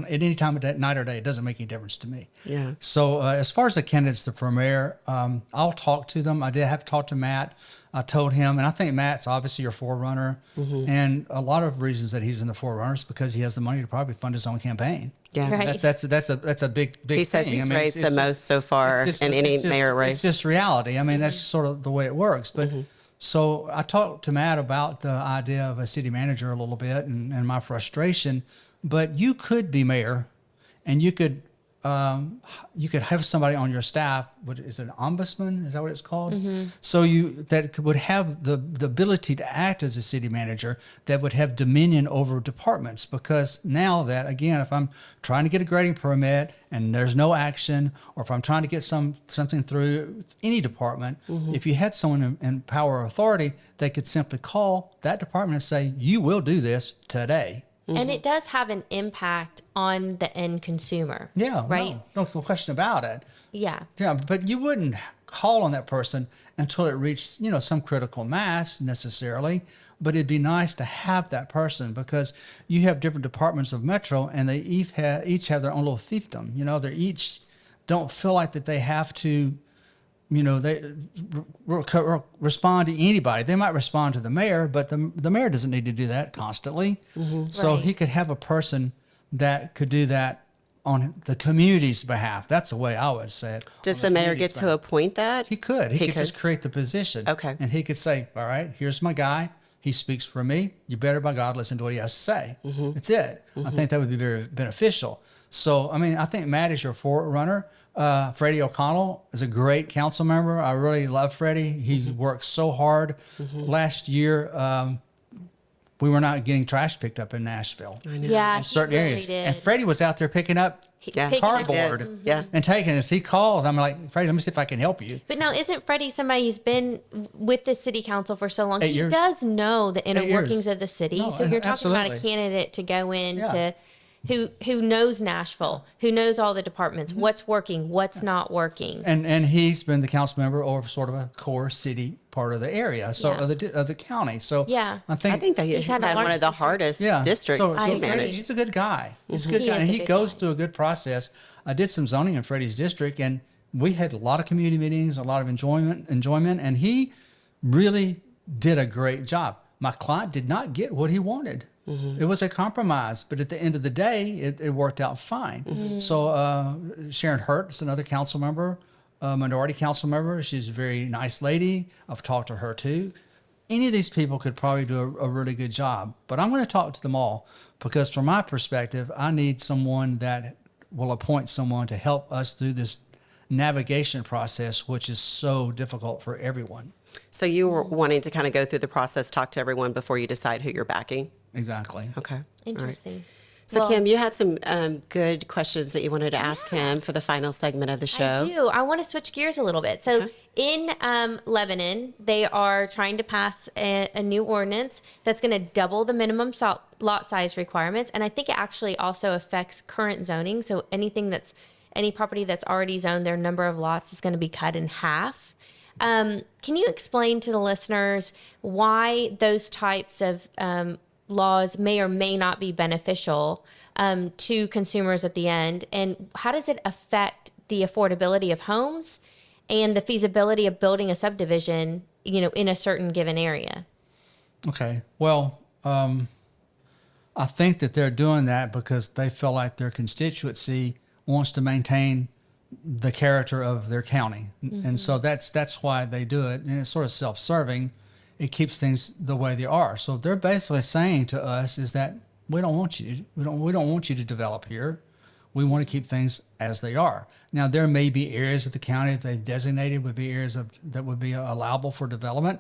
any time of day, night or day, it doesn't make any difference to me. Yeah. So as far as the candidates for mayor, I'll talk to them. I did have to talk to Matt. I told him, and I think Matt's obviously your forerunner. And a lot of reasons that he's in the forerunner is because he has the money to probably fund his own campaign. Yeah. Right. That's a big thing. He says he's raised the most so far in any mayor race. It's just reality. I mean, that's sort of the way it works. But so I talked to Matt about the idea of a city manager a little bit and my frustration. But you could be mayor, and you could have somebody on your staff. What is it, an ombudsman? Is that what it's called? So that would have the ability to act as a city manager, that would have dominion over departments. Because now that, again, if I'm trying to get a grading permit and there's no action, or if I'm trying to get something through any department, if you had someone in power or authority, they could simply call that department and say, you will do this today. And it does have an impact on the end consumer. Yeah, right. No question about it. Yeah. Yeah, but you wouldn't call on that person until it reached, some critical mass necessarily. But it'd be nice to have that person, because you have different departments of Metro, and they each have their own little fiefdom. They each don't feel like that they have to, they respond to anybody. They might respond to the mayor, but the mayor doesn't need to do that constantly. So he could have a person that could do that on the community's behalf. That's the way I would say it. Does the mayor get to appoint that? He could. He could just create the position. Okay. And he could say, all right, here's my guy. He speaks for me. You better, by God, listen to what he has to say. That's it. I think that would be very beneficial. So, I think Matt is your forerunner. Freddie O'Connell is a great council member. I really love Freddie. He works so hard. Last year, we were not getting trash picked up in Nashville. I know. Yeah. In certain he really areas. did. And Freddie was out there picking up Picking cardboard it. Yeah. and taking it. He calls. I'm like, Freddie, let me see if I can help you. But now, isn't Freddie somebody who's been with the city council for so long? 8 He years. does know the inner 8 years. workings of the city. No, So if you're talking about a absolutely. candidate to go in Yeah. who knows Nashville, who knows all the departments, what's working, what's not working. And he's been the council member over sort of a core city part of the area, so Yeah. of the county. So Yeah. I think that he's had had a one large of the district. hardest districts So to I agree. manage. He's a good guy. He's a good He guy, is and a he good goes guy. through a good process. I did some zoning in Freddie's district, and we had a lot of community meetings, a lot of enjoyment, and he really did a great job. My client did not get what he wanted. It was a compromise, but at the end of the day, it worked out fine. So Sharon Hurt is another council member, a minority council member. She's a very nice lady. I've talked to her too. any of these people could probably do a really good job. But I'm going to talk to them all because from my perspective, I need someone that will appoint someone to help us through this navigation process, which is so difficult for everyone. So you were wanting to kind of go through the process, talk to everyone before you decide who you're backing? Exactly. Okay. Interesting. So, Well, Kim, you had some good questions that you wanted to ask him for the final segment of the show. I do. I want to switch gears a little bit. So in Lebanon, they are trying to pass a new ordinance that's going to double the minimum lot size requirements. And I think it actually also affects current zoning. So any property that's already zoned, their number of lots is going to be cut in half. Can you explain to the listeners why those types of laws may or may not be beneficial to consumers at the end, and how does it affect the affordability of homes and the feasibility of building a subdivision, in a certain given area? Okay. Well, I think that they're doing that because they feel like their constituency wants to maintain the character of their county. Mm-hmm. And so that's why they do it. And it's sort of self-serving. It keeps things the way they are. So they're basically saying to us is that we don't want you to develop here. We want to keep things as they are. Now, there may be areas of the county that they've designated would be areas that would be allowable for development,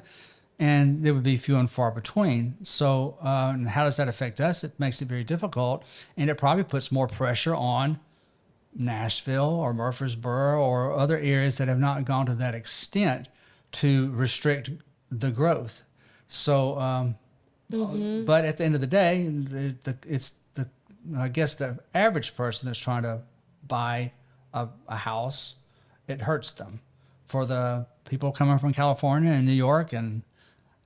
and there would be few and far between. So and how does that affect us? It makes it very difficult, and it probably puts more pressure on Nashville or Murfreesboro or other areas that have not gone to that extent to restrict the growth. So, but at the end of the day, I guess the average person that's trying to buy a house, it hurts them. For the people coming from California and New York and,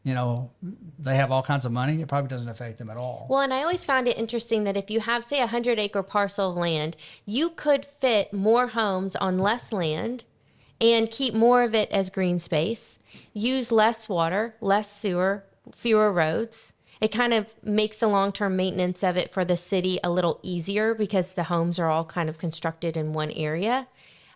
they have all kinds of money, it probably doesn't affect them at all. Well, and I always found it interesting that if you have, say, 100-acre parcel of land, you could fit more homes on less land and keep more of it as green space, use less water, less sewer, fewer roads. It kind of makes the long-term maintenance of it for the city a little easier because the homes are all kind of constructed in one area.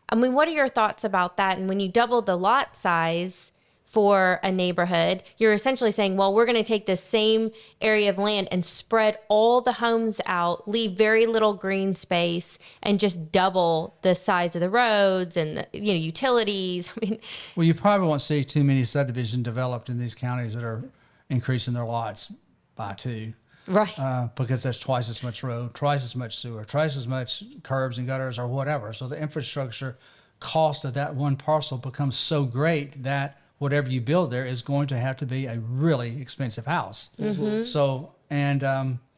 I mean, what are your thoughts about that? And when you double the lot size for a neighborhood, you're essentially saying, well, we're going to take this same area of land and spread all the homes out, leave very little green space, and just double the size of the roads and the, utilities. I mean, well, you probably won't see too many subdivisions developed in these counties that are increasing their lots by 2. Right. Because that's twice as much road, twice as much sewer, twice as much curbs and gutters or whatever. So the infrastructure cost of that one parcel becomes so great that whatever you build there is going to have to be a really expensive house. Mm-hmm. So, and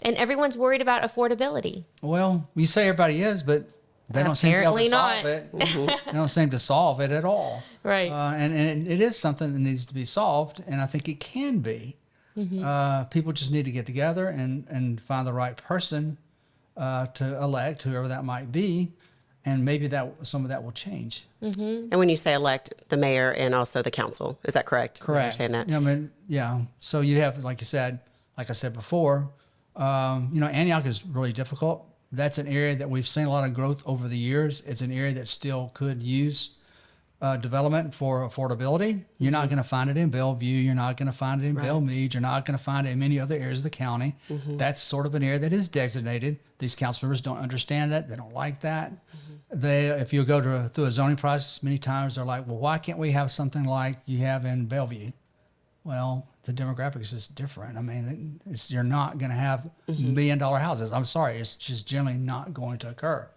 everyone's worried about affordability. Well, you say everybody is, but they don't seem to be able to solve it. Mm-hmm. They don't seem to solve it at all. Right. And it is something that needs to be solved, and I think it can be. Mm-hmm. People just need to get together and find the right person to elect, whoever that might be, and maybe some of that will change. Mm-hmm. And when you say elect, the mayor and also the council, is that correct? Correct. I understand that. Yeah. So you have, like I said before, Antioch is really difficult. That's an area that we've seen a lot of growth over the years. It's an area that still could use development for affordability. You're not going to find it in Bellevue. You're not going to find it in Belmead. You're not going to find it in many other areas of the county. Mm-hmm. That's sort of an area that is designated. These council members don't understand that. They don't like that. Mm-hmm. If you go through a zoning process, many times they're like, well, why can't we have something like you have in Bellevue? Well, the demographics is different. I mean, you're not going to have $1 million houses. I'm sorry. It's just generally not going to occur.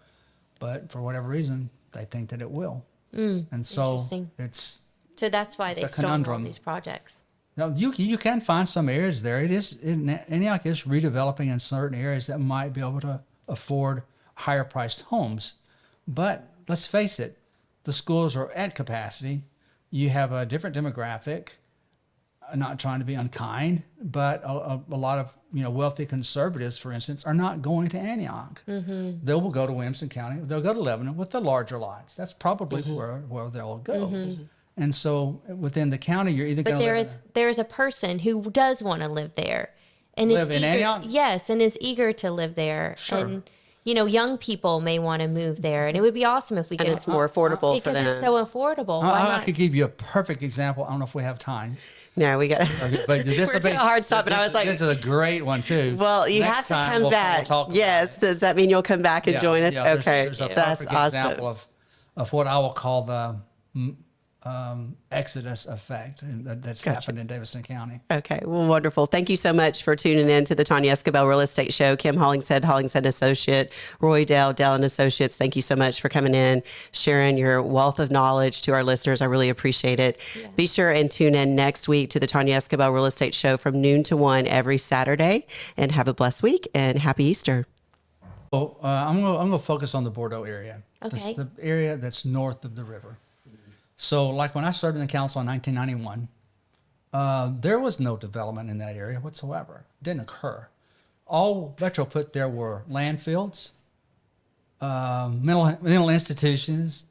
But for whatever reason, they think that it will. And so So that's why they stonewall these projects. No, you can find some areas there. Antioch is redeveloping in certain areas that might be able to afford higher priced homes. But let's face it, the schools are at capacity. You have a different demographic. Not trying to be unkind, but a lot of wealthy conservatives, for instance, are not going to Antioch. Mm-hmm. They will go to Williamson County. They'll go to Lebanon with the larger lots. That's probably where they'll go. Mm-hmm. And so within the county, you're either going to there is a person who does want to live there and live in Antioch. Yes, and is eager to live there. Sure. And young people may want to move there, and it would be awesome if we could. And it's more affordable for them. Because it's so affordable. I could give you a perfect example. I don't know if we have time. No, we got But this we're to a hard stop, and I was like, this is a great one too. well, you Next have to time come we'll back. talk about Yes. it. Does that mean you'll come back and Yeah, join us? yeah, Okay. There's a That's perfect awesome. example of what I will call the Exodus effect that's happened in Davidson County. Okay, well, wonderful. Thank you so much for tuning in to the Tonya Esquibel Real Estate Show. Kim Hollingshead, Hollingshead Associate, Roy Dell, Dell and Associates. Thank you so much for coming in, sharing your wealth of knowledge to our listeners. I really appreciate it. Yeah. Be sure and tune in next week to the Tonya Esquibel Real Estate Show from noon to 1 every Saturday. And have a blessed week and happy Easter. So I'm gonna focus on the Bordeaux area. Okay. The area that's north of the river. So, like when I started in the council in 1991, there was no development in that area whatsoever. It didn't occur. All Metro put there were landfills, mental institutions,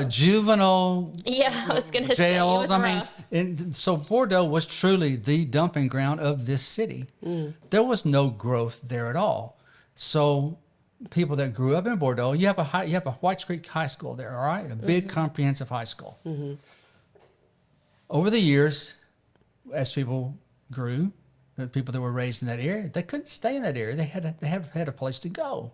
juvenile Yeah, I was going to say it jails. was rough. So Bordeaux was truly the dumping ground of this city. There was no growth there at all. So people that grew up in Bordeaux, you have a Whites Creek High School there, all right, a big comprehensive high school. Over the years, as people grew, the people that were raised in that area, they couldn't stay in that area. They had a place to go.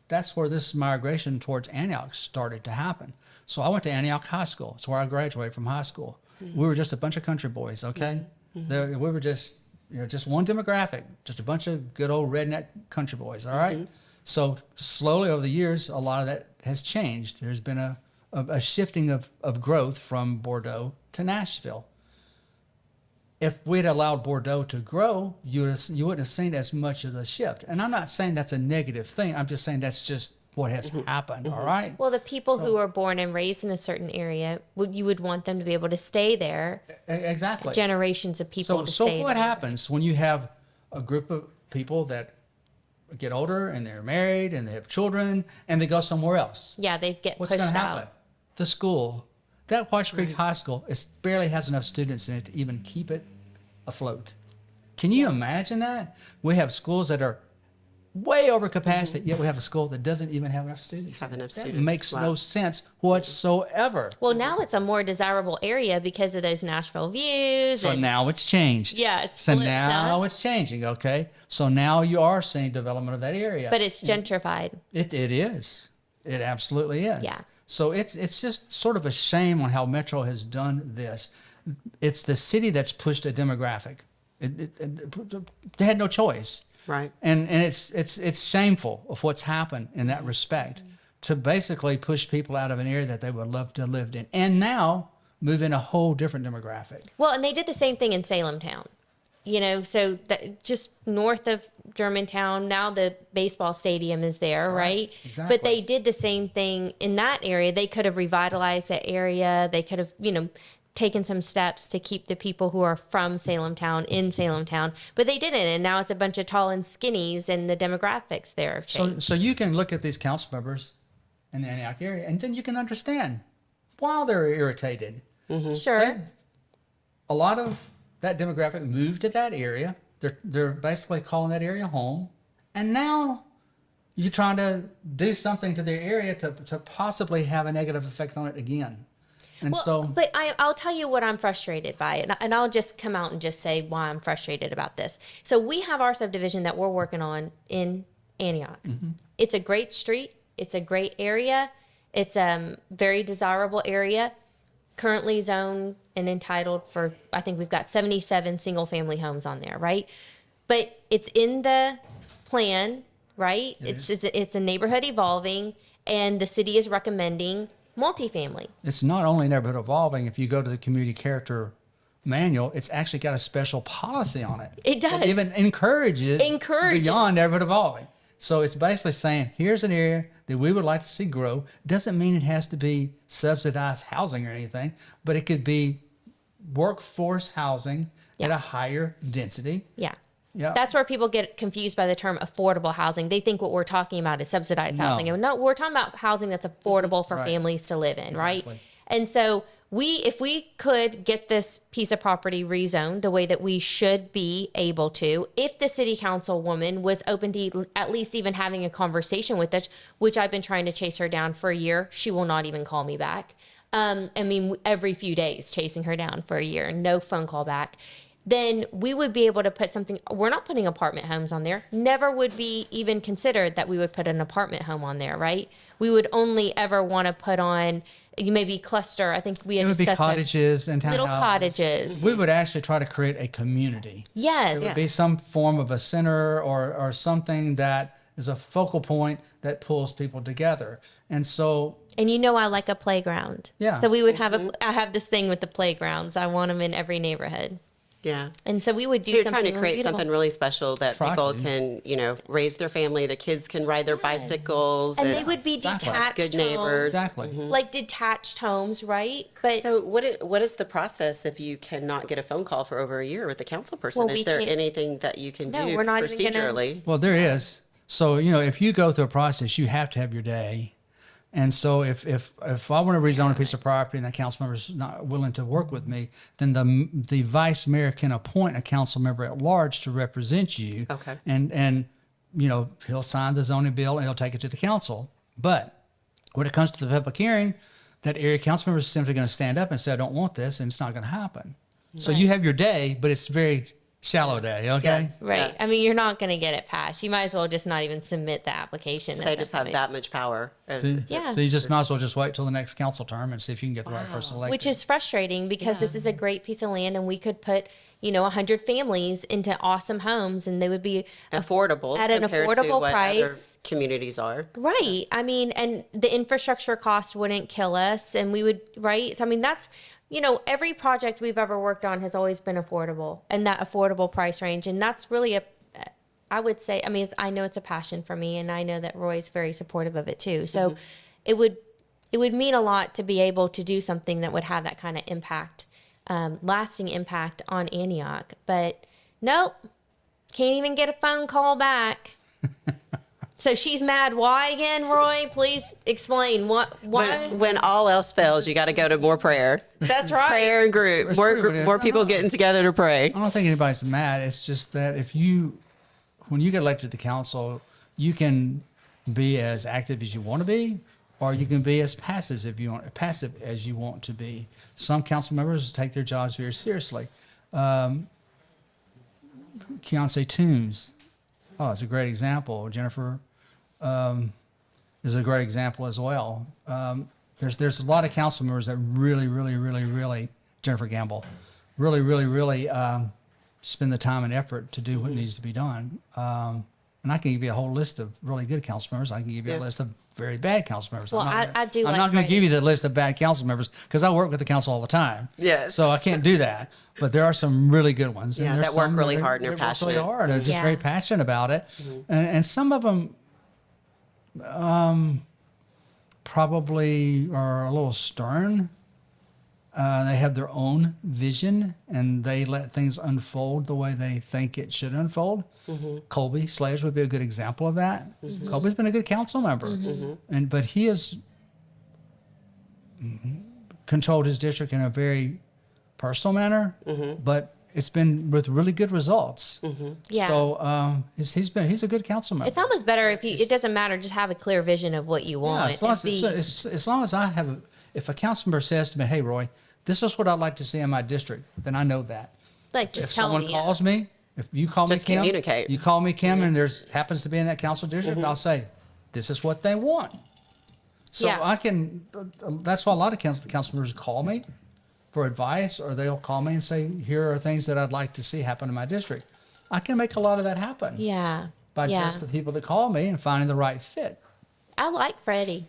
That's where this migration towards Antioch started to happen. So I went to Antioch High School. It's where I graduated from high school. We were just a bunch of country boys, okay? We were just one demographic, just a bunch of good old redneck country boys, all right? So slowly over the years, a lot of that has changed. There's been a shifting of growth from Bordeaux to Nashville. If we'd allowed Bordeaux to grow, you wouldn't have seen as much of the shift. And I'm not saying that's a negative thing. I'm just saying that's just what has happened, all right? Well, the people who are born and raised in a certain area, you would want them to be able to stay there. Exactly. Generations of people to so stay what there. happens when you have a group of people that get older and they're married and they have children and they go somewhere else? Yeah, they get What's pushed going to out. happen? The school, that Whites Creek High School, barely has enough students in it to even keep it afloat. Can you imagine that? We have schools that are way over capacity, yet we have a school that doesn't even have enough students. That makes no sense whatsoever. Well, now it's a more desirable area because of those Nashville views. So now it's changed. Yeah, it's so flipped now up. it's changing. Okay, so now you are seeing development of that area. But it's gentrified. It is. It absolutely is. Yeah. So it's just sort of a shame on how Metro has done this. It's the city that's pushed a demographic. They had no choice. Right. And it's shameful of what's happened in that respect, to basically push people out of an area that they would love to have lived in, and now move in a whole different demographic. Well, and they did the same thing in Salem Town. So that just north of Germantown, now the baseball stadium is there, right? Exactly. But they did the same thing in that area. They could have revitalized that area. They could have, taken some steps to keep the people who are from Salem Town in Salem Town, but they didn't. And now it's a bunch of tall and skinnies, and the demographics there have changed. So you can look at these council members in the Antioch area, and then you can understand why they're irritated. Sure. A lot of that demographic moved to that area. They're basically calling that area home, and now you're trying to do something to their area to possibly have a negative effect on it again. And But I'll tell you what I'm frustrated by, and I'll just come out and just say why I'm frustrated about this. So we have our subdivision that we're working on in Antioch. It's a great street. It's a great area. It's a very desirable area, currently zoned and entitled for, I think we've got 77 single-family homes on there, right? But it's in the plan, right? It's a neighborhood evolving, and the city is recommending multifamily. It's not only neighborhood evolving. If you go to the community character manual, it's actually got a special policy on it. It does. It even encourages beyond neighborhood evolving. So it's basically saying, here's an area that we would like to see grow. Doesn't mean it has to be subsidized housing or anything, but it could be workforce housing at a higher density. Yeah. Yeah. That's where people get confused by the term affordable housing. They think what we're talking about is subsidized housing. And no, we're talking about housing that's affordable for families to live in, right? And so if we could get this piece of property rezoned the way that we should be able to, if the city councilwoman was open to at least even having a conversation with us, which I've been trying to chase her down for a year, she will not even call me back. I mean, every few days chasing her down for a year, no phone call back, then we would be able to put something. We're not putting apartment homes on there. Never would be even considered that we would put an apartment home on there, right? We would only ever want to put on maybe cluster. I think we had It would be discussed cottages and townhouses. little cottages. We would actually try to create a community. Yes. It would be some form of a center or something that is a focal point that pulls people together. And so, And I like a playground. Yeah. So we would have I have this thing with the playgrounds. I want them in every neighborhood. Yeah. And so we would do So you're something trying to create beautiful. something really special that Try people to. can, raise their family. The kids can ride their bicycles. And they would be Exactly. detached Good neighbors. exactly. like detached homes, right? But So what is the process if you cannot get a phone call for over a year with the council person? Well, we Is there can't- anything that you can No, do we're not even gonna- procedurally? Well, there is. So, if you go through a process, you have to have your day. And so if I want to rezone a piece of property and the council member is not willing to work with me, then the vice mayor can appoint a council member at large to represent you. Okay. And he'll sign the zoning bill and he'll take it to the council. But when it comes to the public hearing, that area council member is simply going to stand up and say, I don't want this, and it's not going to happen. So you have your day, but it's very shallow day, okay? Yeah. right. I mean, you're not going to get it passed. You might as well just not even submit the application. So at they that just have point. that much power. Yeah. So you just might as well just wait till the next council term and see if you can get the right person elected. Which is frustrating because this is a great piece of land and we could put, 100 families into awesome homes and they would be Affordable at an compared to affordable what price. other communities are. Right. I mean, and the infrastructure cost wouldn't kill us and we would, right? So, I mean, that's, every project we've ever worked on has always been affordable and that affordable price range. And that's really I would say, I mean, I know it's a passion for me and I know that Roy's very supportive of it too. So it would mean a lot to be able to do something that would have that kind of impact, lasting impact on Antioch. But nope, can't even get a phone call back. So she's mad. Why again, Roy? Please explain why. When all else fails, you got to go to more prayer. That's right. Prayer and group. That's More, pretty what it is. more people No. getting together to pray. I don't think anybody's mad. It's just that when you get elected to council, you can be as active as you want to be, or you can be as passive as you want to be. Some council members take their jobs very seriously. Keontae Toombs, it's a great example. Jennifer is a great example as well. There's a lot of council members that really, Jennifer Gamble, really spend the time and effort to do what needs to be done. And I can give you a whole list of really good council members. I can give you a list of very bad council members. Well, I do I'm like not going to Freddie. give you the list of bad council members because I work with the council all the time. Yes. So I can't do that. But there are some really good ones. Yeah, there's that work some really that hard and are work really passionate. hard. They're just Yeah. very passionate about it. And some of them probably are a little stern. They have their own vision and they let things unfold the way they think it should unfold. Colby Slayers would be a good example of that. Colby's been a good council member, but he has controlled his district in a very personal manner, but it's been with really good results. Yeah. So he's a good council member. It's almost better if it doesn't matter, just have a clear vision of what you want. As long as I have, if a council member says to me, "Hey, Roy, this is what I'd like to see in my district," then I know that. like, just If tell someone me. calls me, if you call Just me Kim, communicate. you call me Kim, and there's happens to be in that council district, I'll say, "This is what they want." So Yeah. I can. That's why a lot of council members call me for advice, or they'll call me and say, "Here are things that I'd like to see happen in my district." I can make a lot of that happen Yeah. by yeah. just the people that call me and finding the right fit. I like Freddie.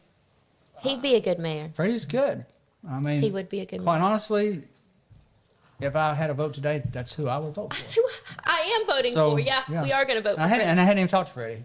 He'd be a good mayor. Freddie's good. I mean, He would be a good quite mayor. honestly, if I had a vote today, that's who I would vote for. That's who I am voting So, for. Yeah, we are going to vote for I Freddie. hadn't even talked to Freddie.